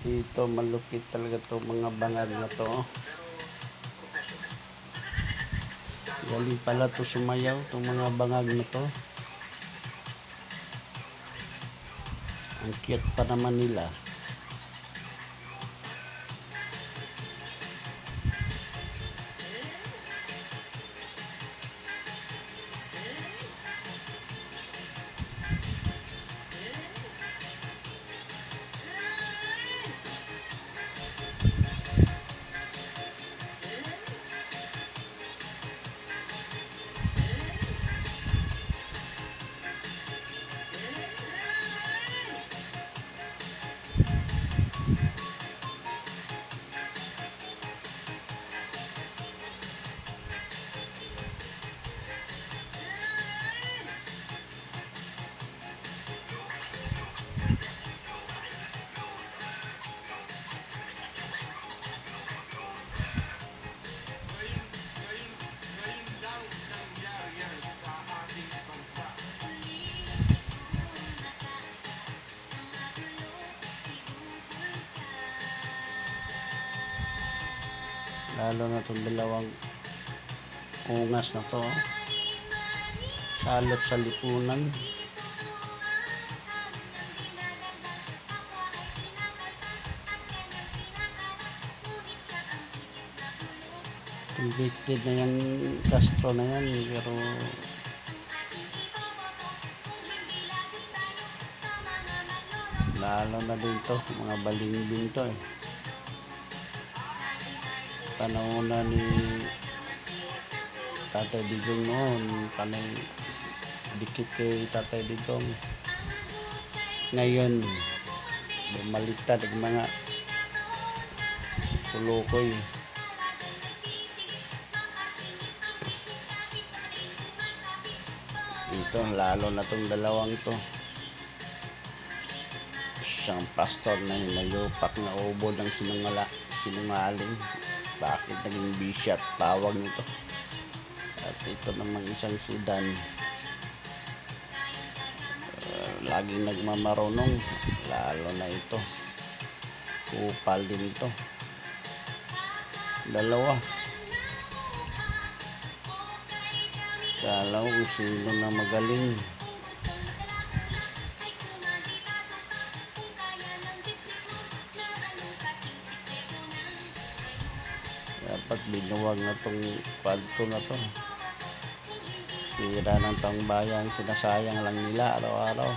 Dito malupit talaga to mga bangag na to. Galing pala to sumayaw tong mga bangag na to. Ang cute pa naman nila. Lalo na itong dalawang ungas na to. Salot sa lipunan. Convicted na yan Castro na yan, pero lalo na dito mga balimbing to eh. Panahon na ni Tatay Digong noon, panay dikit kay Tatay Digong. Ngayon bumaliktad ang mga kulukoy. Dito lalo na tong dalawang to. Isang pastor na hinayupak na ubod ng sinungaling. Bakit naging bishop tawag nito? At ito namang isang si Dan, laging nagmamarunong, lalo na ito, kupal din ito. Dalawa, kala ko sino na magaling. Dapat binuwag na tong kwadto na to. Sira ng taong bayan, sinasayang lang nila araw-araw.